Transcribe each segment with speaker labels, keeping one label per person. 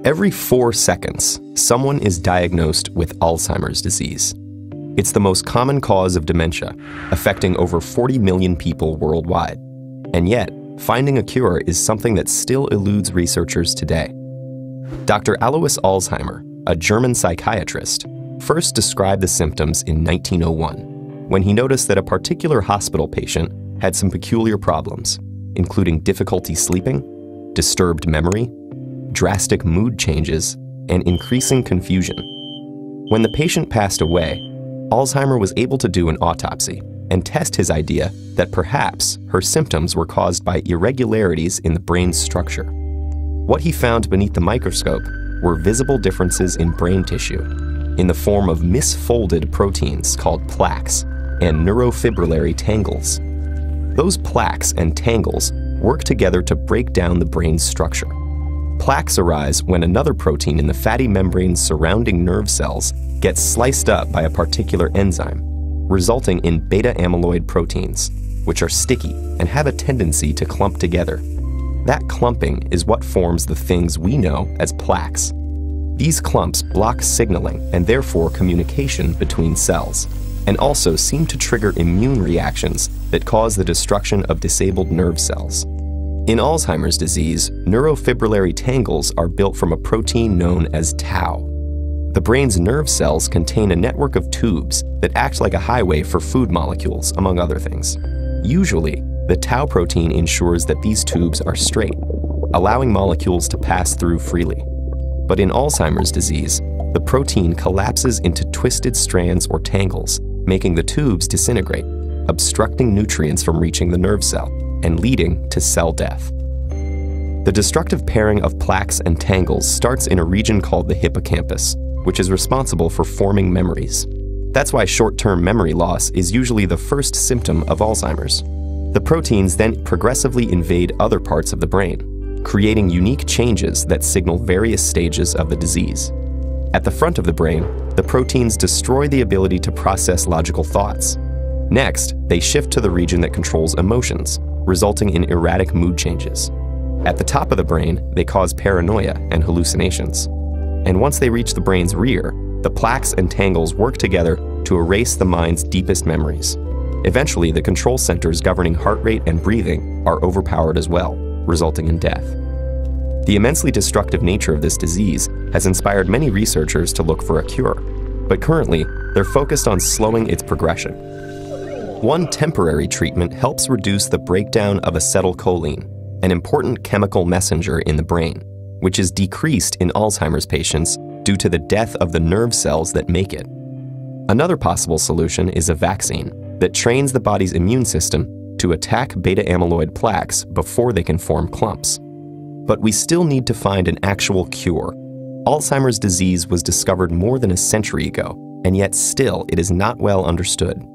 Speaker 1: Every 4 seconds, someone is diagnosed with Alzheimer's disease. It's the most common cause of dementia, affecting over 40 million people worldwide. And yet, finding a cure is something that still eludes researchers today. Dr. Alois Alzheimer, a German psychiatrist, first described the symptoms in 1901, when he noticed that a particular hospital patient had some peculiar problems, including difficulty sleeping, disturbed memory, drastic mood changes, and increasing confusion. When the patient passed away, Alzheimer was able to do an autopsy and test his idea that perhaps her symptoms were caused by irregularities in the brain's structure. What he found beneath the microscope were visible differences in brain tissue, in the form of misfolded proteins called plaques and neurofibrillary tangles. Those plaques and tangles work together to break down the brain's structure. Plaques arise when another protein in the fatty membranes surrounding nerve cells gets sliced up by a particular enzyme, resulting in beta-amyloid proteins, which are sticky and have a tendency to clump together. That clumping is what forms the things we know as plaques. These clumps block signaling and therefore communication between cells, and also seem to trigger immune reactions that cause the destruction of disabled nerve cells. In Alzheimer's disease, neurofibrillary tangles are built from a protein known as tau. The brain's nerve cells contain a network of tubes that act like a highway for food molecules, among other things. Usually, the tau protein ensures that these tubes are straight, allowing molecules to pass through freely. But in Alzheimer's disease, the protein collapses into twisted strands or tangles, making the tubes disintegrate, obstructing nutrients from reaching the nerve cell and leading to cell death. The destructive pairing of plaques and tangles starts in a region called the hippocampus, which is responsible for forming memories. That's why short-term memory loss is usually the first symptom of Alzheimer's. The proteins then progressively invade other parts of the brain, creating unique changes that signal various stages of the disease. At the front of the brain, the proteins destroy the ability to process logical thoughts. Next, they shift to the region that controls emotions, resulting in erratic mood changes. At the top of the brain, they cause paranoia and hallucinations. And once they reach the brain's rear, the plaques and tangles work together to erase the mind's deepest memories. Eventually, the control centers governing heart rate and breathing are overpowered as well, resulting in death. The immensely destructive nature of this disease has inspired many researchers to look for a cure, but currently, they're focused on slowing its progression. One temporary treatment helps reduce the breakdown of acetylcholine, an important chemical messenger in the brain, which is decreased in Alzheimer's patients due to the death of the nerve cells that make it. Another possible solution is a vaccine that trains the body's immune system to attack beta-amyloid plaques before they can form clumps. But we still need to find an actual cure. Alzheimer's disease was discovered more than a century ago, and yet still it is not well understood.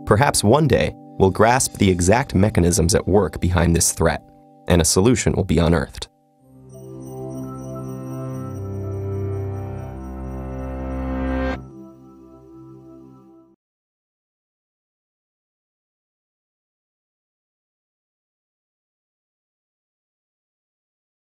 Speaker 1: Perhaps one day, we'll grasp the exact mechanisms at work behind this threat, and a solution will be unearthed.